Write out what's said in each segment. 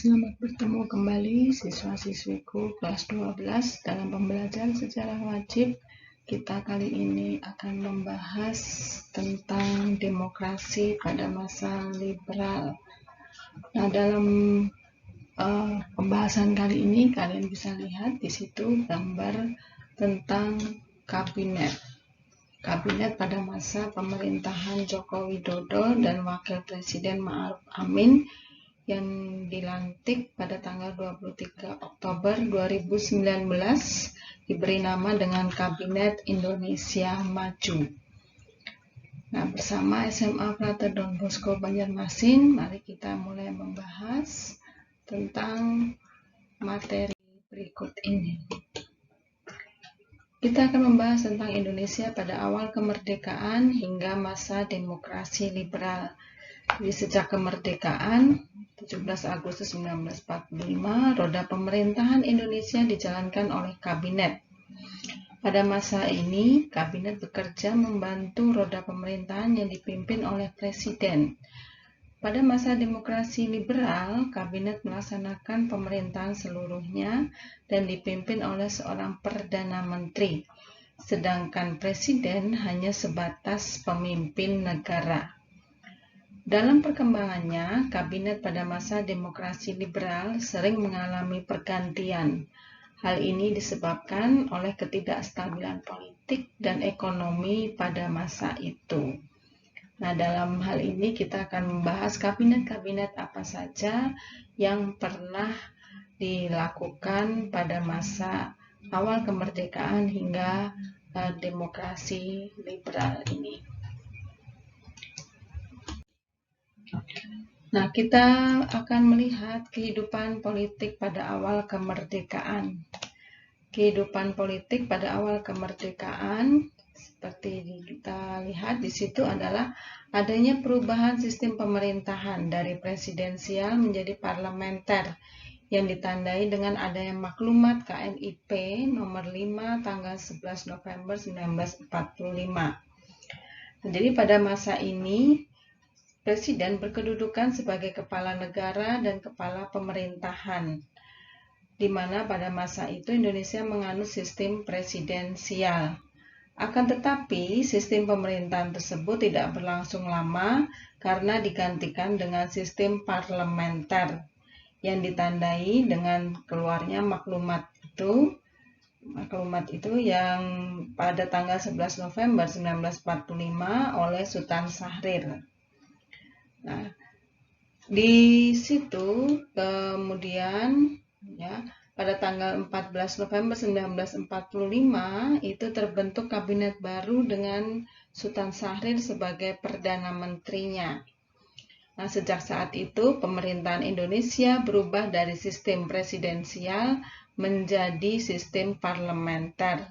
Selamat bertemu kembali siswa-siswiku kelas 12 dalam pembelajaran sejarah wajib. Kita kali ini akan membahas tentang demokrasi pada masa liberal. Nah, dalam pembahasan kali ini kalian bisa lihat di situ gambar tentang kabinet. Kabinet pada masa pemerintahan Joko Widodo dan Wakil Presiden Ma'ruf Amin yang dilantik pada tanggal 23 Oktober 2019 diberi nama dengan Kabinet Indonesia Maju. Nah, bersama SMA Frater Don Bosco Banjarmasin, mari kita mulai membahas tentang materi berikut ini. Kita akan membahas tentang Indonesia pada awal kemerdekaan hingga masa demokrasi liberal. Jadi sejak kemerdekaan 17 Agustus 1945, roda pemerintahan Indonesia dijalankan oleh kabinet. Pada masa ini, kabinet bekerja membantu roda pemerintahan yang dipimpin oleh presiden. Pada masa demokrasi liberal, kabinet melaksanakan pemerintahan seluruhnya dan dipimpin oleh seorang perdana menteri, sedangkan presiden hanya sebatas pemimpin negara. Dalam perkembangannya, kabinet pada masa demokrasi liberal sering mengalami pergantian. Hal ini disebabkan oleh ketidakstabilan politik dan ekonomi pada masa itu. Nah, dalam hal ini kita akan membahas kabinet-kabinet apa saja yang pernah dilakukan pada masa awal kemerdekaan hingga demokrasi liberal ini. Nah, kita akan melihat kehidupan politik pada awal kemerdekaan. Kehidupan politik pada awal kemerdekaan, seperti kita lihat di situ adalah adanya perubahan sistem pemerintahan dari presidensial menjadi parlementer yang ditandai dengan adanya maklumat KNIP nomor 5 tanggal 11 November 1945. Jadi pada masa ini presiden berkedudukan sebagai kepala negara dan kepala pemerintahan, di mana pada masa itu Indonesia menganut sistem presidensial. Akan tetapi, sistem pemerintahan tersebut tidak berlangsung lama karena digantikan dengan sistem parlementer yang ditandai dengan keluarnya maklumat itu yang pada tanggal 11 November 1945 oleh Sultan Syahrir. Nah, di situ kemudian pada tanggal 14 November 1945 itu terbentuk kabinet baru dengan Sultan Syahrir sebagai perdana menterinya. Nah, sejak saat itu pemerintahan Indonesia berubah dari sistem presidensial menjadi sistem parlementer.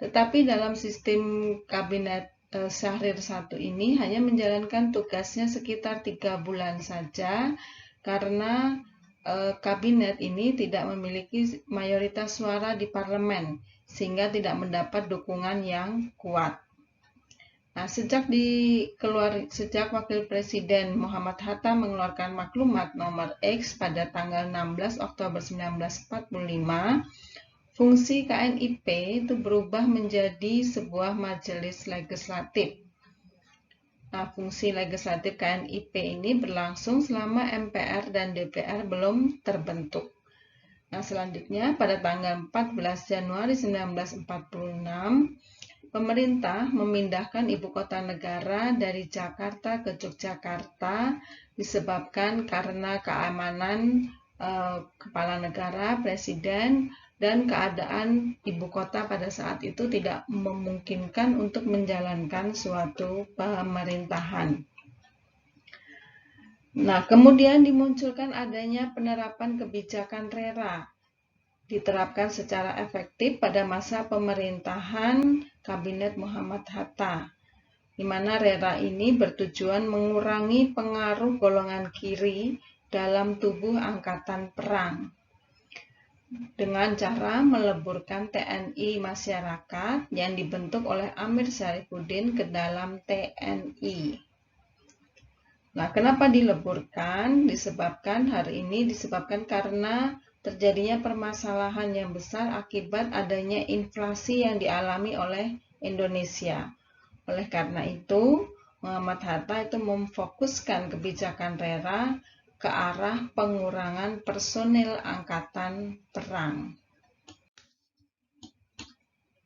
Tetapi dalam sistem kabinet Syahrir I ini hanya menjalankan tugasnya sekitar 3 bulan saja karena kabinet ini tidak memiliki mayoritas suara di parlemen sehingga tidak mendapat dukungan yang kuat. Nah, sejak Wakil Presiden Muhammad Hatta mengeluarkan maklumat nomor X pada tanggal 16 Oktober 1945, fungsi KNIP itu berubah menjadi sebuah majelis legislatif. Nah, fungsi legislatif KNIP ini berlangsung selama MPR dan DPR belum terbentuk. Nah, selanjutnya pada tanggal 14 Januari 1946, pemerintah memindahkan ibu kota negara dari Jakarta ke Yogyakarta disebabkan karena keamanan kepala negara, presiden, dan keadaan ibu kota pada saat itu tidak memungkinkan untuk menjalankan suatu pemerintahan. Nah, kemudian dimunculkan adanya penerapan kebijakan RERA, diterapkan secara efektif pada masa pemerintahan Kabinet Muhammad Hatta, di mana RERA ini bertujuan mengurangi pengaruh golongan kiri dalam tubuh angkatan perang dengan cara meleburkan TNI masyarakat yang dibentuk oleh Amir Syarifuddin ke dalam TNI. Nah, kenapa dileburkan? Hari ini disebabkan karena terjadinya permasalahan yang besar akibat adanya inflasi yang dialami oleh Indonesia. Oleh karena itu, Muhammad Hatta itu memfokuskan kebijakan RERA ke arah pengurangan personil angkatan perang.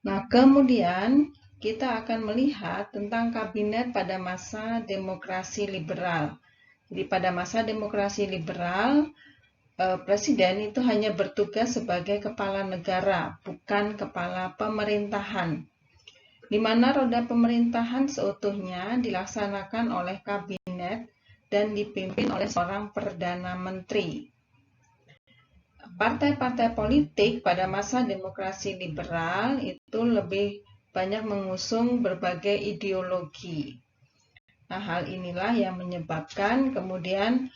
Nah, kemudian kita akan melihat tentang kabinet pada masa demokrasi liberal. Jadi pada masa demokrasi liberal, presiden itu hanya bertugas sebagai kepala negara, bukan kepala pemerintahan, di mana roda pemerintahan seutuhnya dilaksanakan oleh kabinet dan dipimpin oleh seorang perdana menteri. Partai-partai politik pada masa demokrasi liberal itu lebih banyak mengusung berbagai ideologi. Nah, hal inilah yang menyebabkan kemudian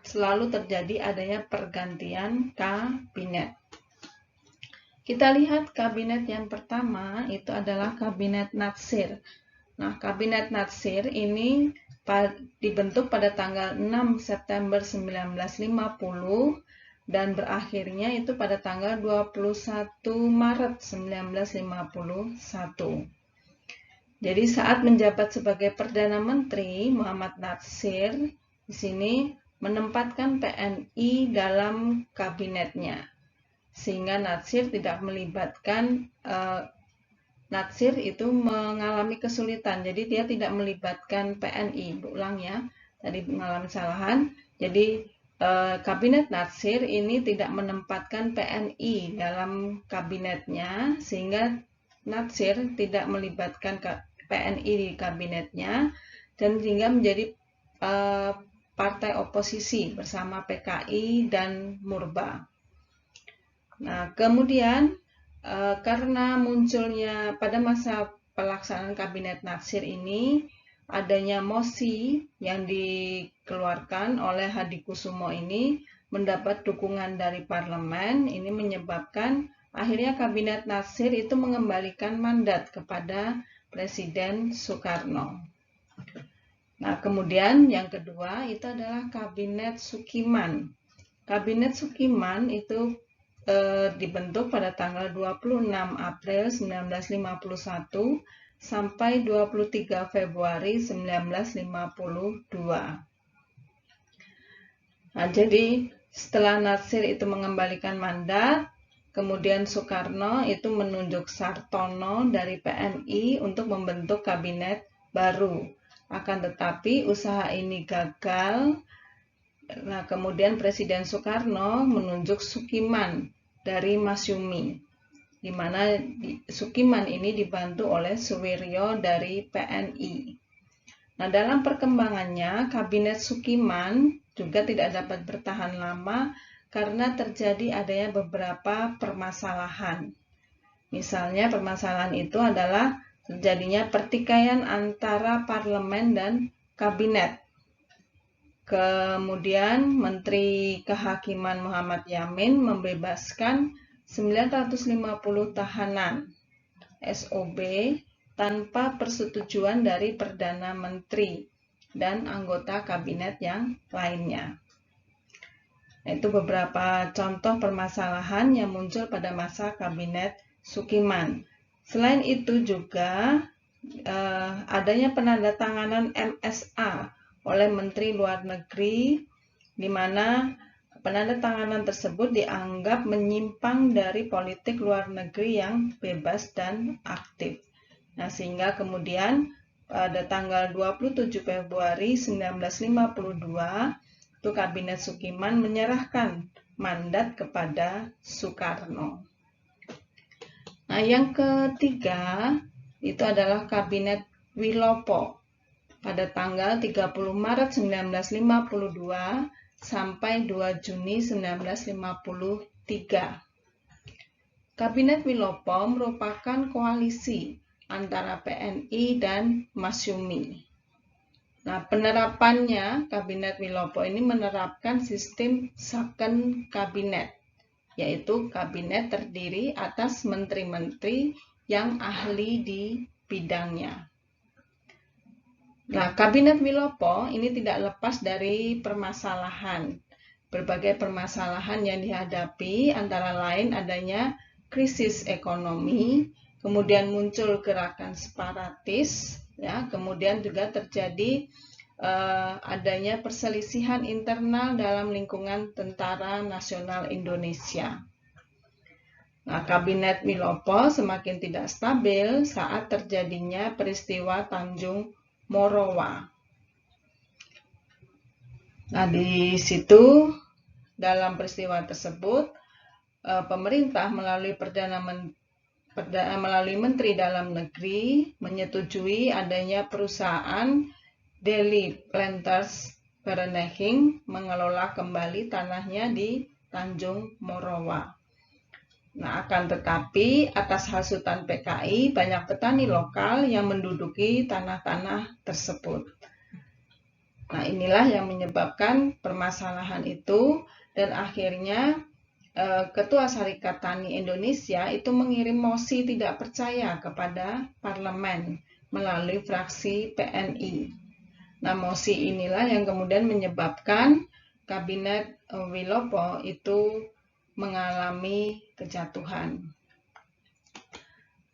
selalu terjadi adanya pergantian kabinet. Kita lihat kabinet yang pertama itu adalah kabinet Natsir. Nah, kabinet Natsir ini dibentuk pada tanggal 6 September 1950 dan berakhirnya itu pada tanggal 21 Maret 1951. Jadi saat menjabat sebagai Perdana Menteri, Muhammad Natsir di sini menempatkan TNI dalam kabinetnya, sehingga Natsir tidak melibatkan Natsir itu mengalami kesulitan, jadi dia tidak melibatkan PNI. Ulang ya, tadi mengalami kesalahan. Jadi kabinet Natsir ini tidak menempatkan PNI dalam kabinetnya, sehingga Natsir tidak melibatkan PNI di kabinetnya, dan sehingga menjadi partai oposisi bersama PKI dan Murba. Nah, kemudian karena munculnya pada masa pelaksanaan kabinet Natsir ini adanya mosi yang dikeluarkan oleh Hadikusumo ini mendapat dukungan dari parlemen, ini menyebabkan akhirnya kabinet Natsir itu mengembalikan mandat kepada Presiden Soekarno. Nah, kemudian yang kedua itu adalah kabinet Sukiman. Kabinet Sukiman itu dibentuk pada tanggal 26 April 1951 sampai 23 Februari 1952. Nah, jadi setelah Natsir itu mengembalikan mandat, kemudian Soekarno itu menunjuk Sartono dari PNI untuk membentuk kabinet baru. Akan tetapi usaha ini gagal. Nah, kemudian Presiden Soekarno menunjuk Sukiman dari Masyumi, di mana Sukiman ini dibantu oleh Suwiryo dari PNI. Nah, dalam perkembangannya, kabinet Sukiman juga tidak dapat bertahan lama karena terjadi adanya beberapa permasalahan. Misalnya, permasalahan itu adalah terjadinya pertikaian antara parlemen dan kabinet. Kemudian Menteri Kehakiman Muhammad Yamin membebaskan 950 tahanan SOB tanpa persetujuan dari Perdana Menteri dan anggota kabinet yang lainnya. Itu beberapa contoh permasalahan yang muncul pada masa kabinet Sukiman. Selain itu juga adanya penandatanganan MSA oleh Menteri Luar Negeri, di mana penandatanganan tersebut dianggap menyimpang dari politik luar negeri yang bebas dan aktif. Nah, sehingga kemudian pada tanggal 27 Februari 1952, itu Kabinet Sukiman menyerahkan mandat kepada Soekarno. Nah, yang ketiga itu adalah Kabinet Wilopo pada tanggal 30 Maret 1952 sampai 2 Juni 1953. Kabinet Wilopo merupakan koalisi antara PNI dan Masyumi. Nah, penerapannya Kabinet Wilopo ini menerapkan sistem second kabinet, yaitu kabinet terdiri atas menteri-menteri yang ahli di bidangnya. Nah, Kabinet Wilopo ini tidak lepas dari berbagai permasalahan yang dihadapi, antara lain adanya krisis ekonomi, kemudian muncul gerakan separatis, ya, kemudian juga terjadi adanya perselisihan internal dalam lingkungan Tentara Nasional Indonesia. Nah, Kabinet Wilopo semakin tidak stabil saat terjadinya peristiwa Tanjung Morowa. Nah, di situ dalam peristiwa tersebut pemerintah melalui melalui Menteri Dalam Negeri menyetujui adanya perusahaan Delhi Planters Vereniging mengelola kembali tanahnya di Tanjung Morowa. Nah, akan tetapi atas hasutan PKI banyak petani lokal yang menduduki tanah-tanah tersebut. Nah, inilah yang menyebabkan permasalahan itu, dan akhirnya Ketua Serikat Tani Indonesia itu mengirim mosi tidak percaya kepada parlemen melalui fraksi PNI. Nah, mosi inilah yang kemudian menyebabkan Kabinet Wilopo itu mengalami kejatuhan.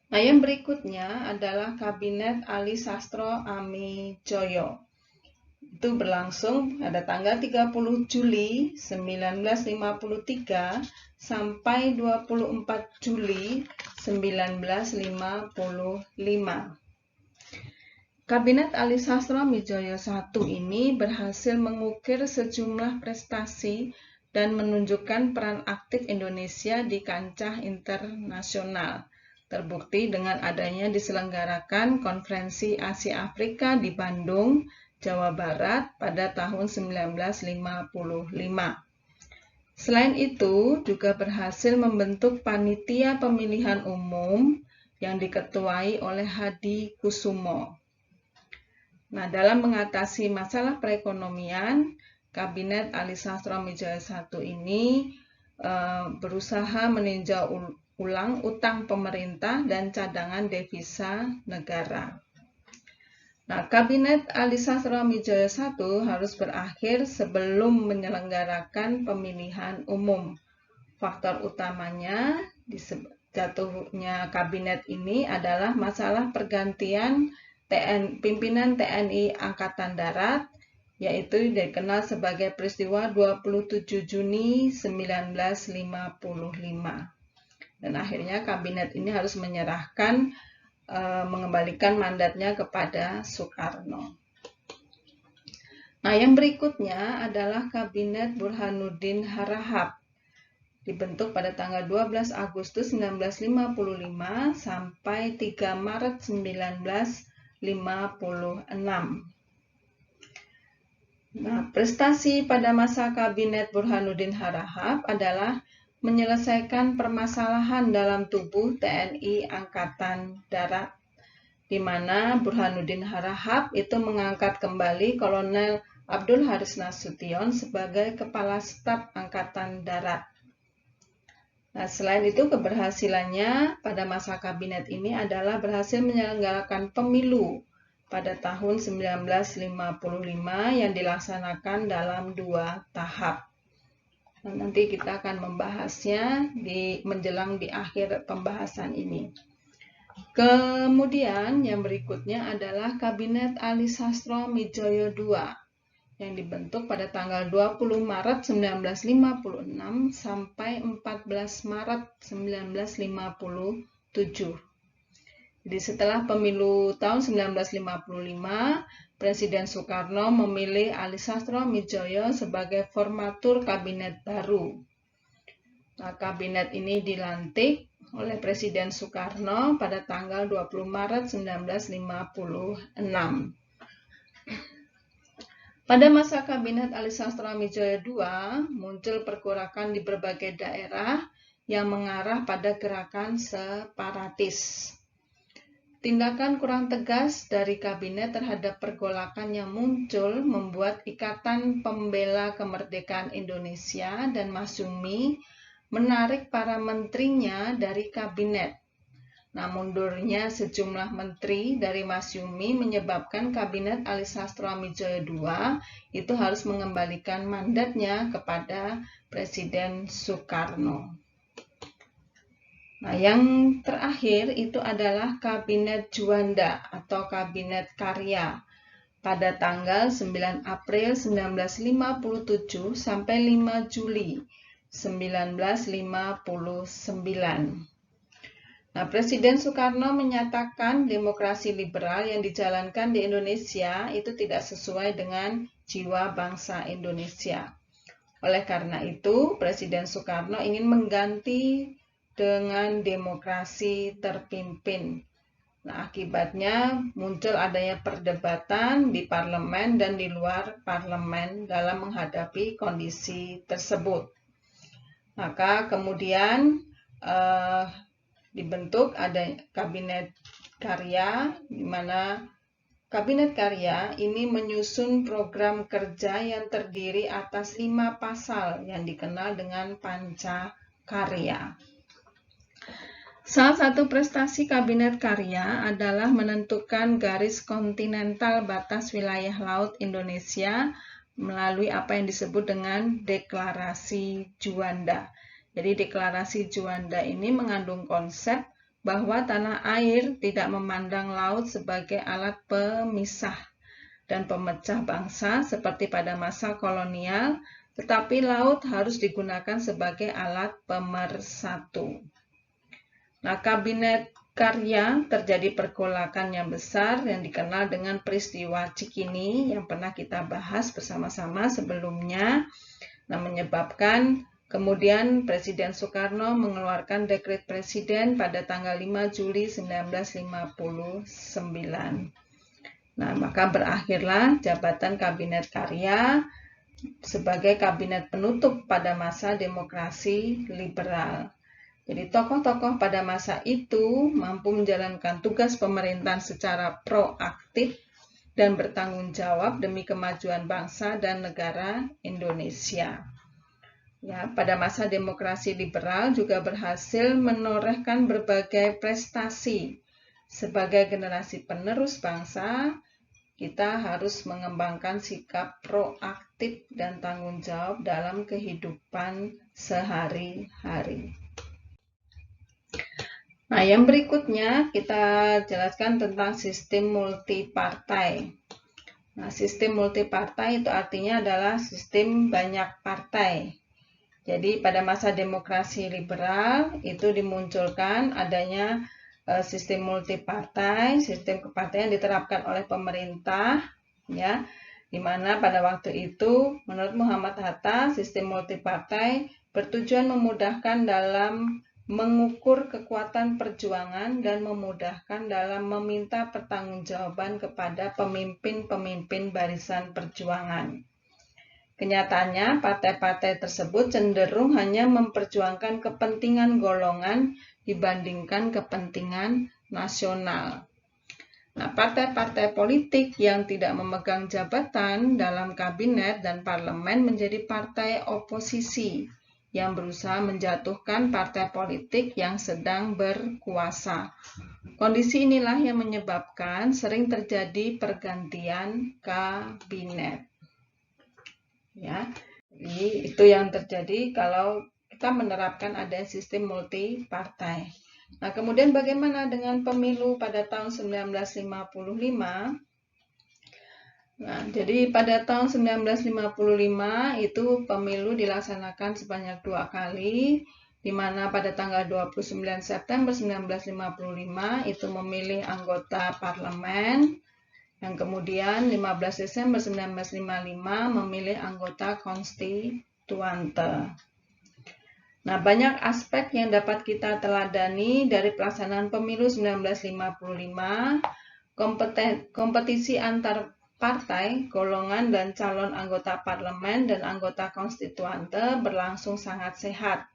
Nah, yang berikutnya adalah Kabinet Ali Sastro Amijoyo. Itu berlangsung pada tanggal 30 Juli 1953 sampai 24 Juli 1955. Kabinet Ali Sastro Amijoyo I ini berhasil mengukir sejumlah prestasi dan menunjukkan peran aktif Indonesia di kancah internasional. Terbukti dengan adanya diselenggarakan Konferensi Asia Afrika di Bandung, Jawa Barat pada tahun 1955. Selain itu, juga berhasil membentuk panitia pemilihan umum yang diketuai oleh Hadi Kusumo. Nah, dalam mengatasi masalah perekonomian, Kabinet Ali Sastro Amijoyo I ini berusaha meninjau ulang utang pemerintah dan cadangan devisa negara. Nah, Kabinet Ali Sastro Amijoyo I harus berakhir sebelum menyelenggarakan pemilihan umum. Faktor utamanya di jatuhnya kabinet ini adalah masalah pergantian pimpinan TNI Angkatan Darat, yaitu dikenal sebagai peristiwa 27 Juni 1955. Dan akhirnya kabinet ini harus menyerahkan mengembalikan mandatnya kepada Soekarno. Nah, yang berikutnya adalah Kabinet Burhanuddin Harahap. Dibentuk pada tanggal 12 Agustus 1955 sampai 3 Maret 1956. Nah, prestasi pada masa Kabinet Burhanuddin Harahap adalah menyelesaikan permasalahan dalam tubuh TNI Angkatan Darat, di mana Burhanuddin Harahap itu mengangkat kembali Kolonel Abdul Haris Nasution sebagai Kepala Staf Angkatan Darat. Nah, selain itu keberhasilannya pada masa kabinet ini adalah berhasil menyelenggarakan pemilu pada tahun 1955 yang dilaksanakan dalam 2 tahap. Nah, nanti kita akan membahasnya menjelang di akhir pembahasan ini. Kemudian yang berikutnya adalah Kabinet Ali Sastro Amijoyo II yang dibentuk pada tanggal 20 Maret 1956 sampai 14 Maret 1957. Jadi setelah pemilu tahun 1955, Presiden Soekarno memilih Ali Sastro Amijoyo sebagai formatur kabinet baru. Nah, kabinet ini dilantik oleh Presiden Soekarno pada tanggal 20 Maret 1956. Pada masa Kabinet Ali Sastro Amijoyo II, muncul pergerakan di berbagai daerah yang mengarah pada gerakan separatis. Tindakan kurang tegas dari kabinet terhadap pergolakan yang muncul membuat Ikatan Pembela Kemerdekaan Indonesia dan Masyumi menarik para menterinya dari kabinet. Nah, mundurnya sejumlah menteri dari Masyumi menyebabkan Kabinet Ali Sastro Amidjoyo II itu harus mengembalikan mandatnya kepada Presiden Soekarno. Nah, yang terakhir itu adalah Kabinet Juanda atau Kabinet Karya pada tanggal 9 April 1957 sampai 5 Juli 1959. Nah, Presiden Soekarno menyatakan demokrasi liberal yang dijalankan di Indonesia itu tidak sesuai dengan jiwa bangsa Indonesia. Oleh karena itu, Presiden Soekarno ingin mengganti dengan demokrasi terpimpin. Nah, akibatnya muncul adanya perdebatan di parlemen dan di luar parlemen dalam menghadapi kondisi tersebut. Maka kemudian dibentuk ada Kabinet Karya, di mana Kabinet Karya ini menyusun program kerja yang terdiri atas 5 pasal yang dikenal dengan Pancakarya. Salah satu prestasi Kabinet Karya adalah menentukan garis kontinental batas wilayah laut Indonesia melalui apa yang disebut dengan Deklarasi Juanda. Jadi Deklarasi Juanda ini mengandung konsep bahwa tanah air tidak memandang laut sebagai alat pemisah dan pemecah bangsa seperti pada masa kolonial, tetapi laut harus digunakan sebagai alat pemersatu. Nah, Kabinet Karya terjadi pergolakan yang besar yang dikenal dengan peristiwa Cikini yang pernah kita bahas bersama-sama sebelumnya. Nah, menyebabkan kemudian Presiden Soekarno mengeluarkan dekret presiden pada tanggal 5 Juli 1959. Nah, maka berakhirlah jabatan Kabinet Karya sebagai kabinet penutup pada masa demokrasi liberal. Jadi tokoh-tokoh pada masa itu mampu menjalankan tugas pemerintahan secara proaktif dan bertanggung jawab demi kemajuan bangsa dan negara Indonesia. Ya, pada masa demokrasi liberal juga berhasil menorehkan berbagai prestasi. Sebagai generasi penerus bangsa, kita harus mengembangkan sikap proaktif dan tanggung jawab dalam kehidupan sehari-hari. Nah, yang berikutnya kita jelaskan tentang sistem multipartai. Nah, sistem multipartai itu artinya adalah sistem banyak partai. Jadi pada masa demokrasi liberal itu dimunculkan adanya sistem multipartai, sistem kepartaian diterapkan oleh pemerintah, ya, di mana pada waktu itu menurut Muhammad Hatta sistem multipartai bertujuan memudahkan dalam mengukur kekuatan perjuangan dan memudahkan dalam meminta pertanggungjawaban kepada pemimpin-pemimpin barisan perjuangan. Kenyataannya, partai-partai tersebut cenderung hanya memperjuangkan kepentingan golongan dibandingkan kepentingan nasional. Nah, partai-partai politik yang tidak memegang jabatan dalam kabinet dan parlemen menjadi partai oposisi yang berusaha menjatuhkan partai politik yang sedang berkuasa. Kondisi inilah yang menyebabkan sering terjadi pergantian kabinet. Ya, jadi itu yang terjadi kalau kita menerapkan ada sistem multipartai. Nah, kemudian bagaimana dengan pemilu pada tahun 1955? Nah, jadi pada tahun 1955 itu pemilu dilaksanakan sebanyak 2 kali, di mana pada tanggal 29 September 1955 itu memilih anggota parlemen, yang kemudian 15 Desember 1955 memilih anggota konstituante. Nah, banyak aspek yang dapat kita teladani dari pelaksanaan pemilu 1955, kompetisi antar partai, golongan, dan calon anggota parlemen dan anggota konstituante berlangsung sangat sehat.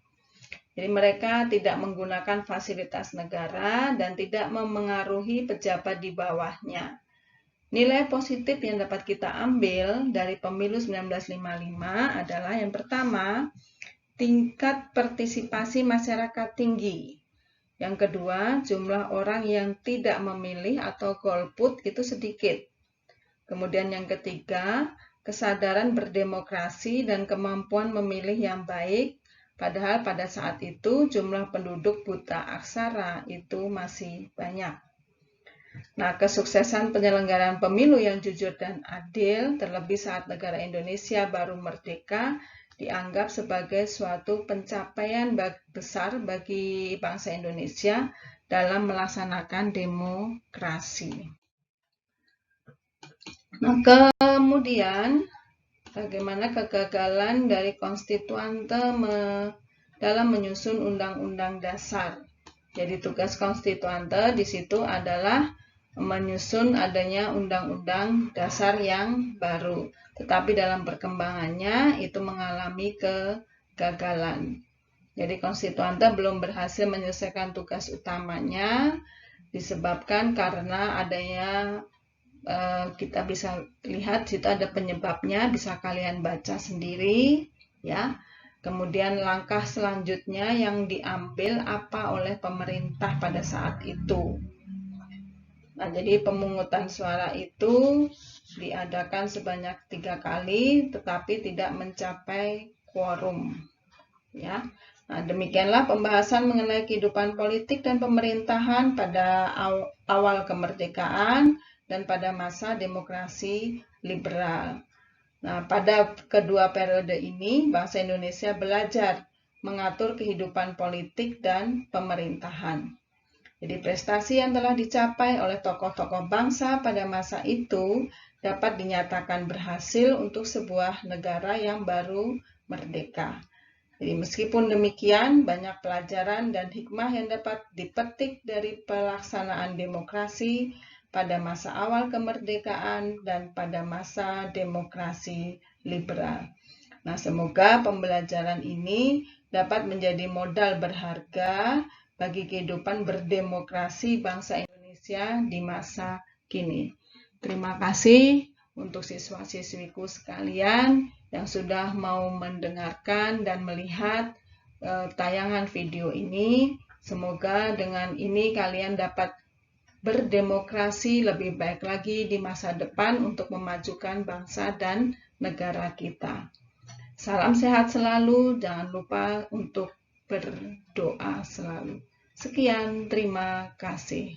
Jadi mereka tidak menggunakan fasilitas negara dan tidak memengaruhi pejabat di bawahnya. Nilai positif yang dapat kita ambil dari pemilu 1955 adalah yang pertama, tingkat partisipasi masyarakat tinggi. Yang kedua, jumlah orang yang tidak memilih atau golput itu sedikit. Kemudian yang ketiga, kesadaran berdemokrasi dan kemampuan memilih yang baik, padahal pada saat itu jumlah penduduk buta aksara itu masih banyak. Nah, kesuksesan penyelenggaraan pemilu yang jujur dan adil, terlebih saat negara Indonesia baru merdeka, dianggap sebagai suatu pencapaian besar bagi bangsa Indonesia dalam melaksanakan demokrasi. Nah, kemudian bagaimana kegagalan dari konstituante dalam menyusun undang-undang dasar. Jadi tugas konstituante di situ adalah menyusun adanya undang-undang dasar yang baru. Tetapi dalam perkembangannya itu mengalami kegagalan. Jadi konstituante belum berhasil menyelesaikan tugas utamanya disebabkan karena adanya kita bisa lihat situ ada penyebabnya, bisa kalian baca sendiri ya. Kemudian langkah selanjutnya yang diambil apa oleh pemerintah pada saat itu. Nah, jadi pemungutan suara itu diadakan sebanyak 3 kali, tetapi tidak mencapai quorum. Ya, nah, demikianlah pembahasan mengenai kehidupan politik dan pemerintahan pada awal kemerdekaan dan pada masa demokrasi liberal. Nah, pada kedua periode ini, bangsa Indonesia belajar mengatur kehidupan politik dan pemerintahan. Jadi prestasi yang telah dicapai oleh tokoh-tokoh bangsa pada masa itu dapat dinyatakan berhasil untuk sebuah negara yang baru merdeka. Jadi meskipun demikian, banyak pelajaran dan hikmah yang dapat dipetik dari pelaksanaan demokrasi pada masa awal kemerdekaan dan pada masa demokrasi liberal. Nah, semoga pembelajaran ini dapat menjadi modal berharga bagi kehidupan berdemokrasi bangsa Indonesia di masa kini. Terima kasih untuk siswa-siswiku sekalian yang sudah mau mendengarkan dan melihat tayangan video ini. Semoga dengan ini kalian dapat berdemokrasi lebih baik lagi di masa depan untuk memajukan bangsa dan negara kita. Salam sehat selalu, jangan lupa untuk berdoa selalu. Sekian, terima kasih.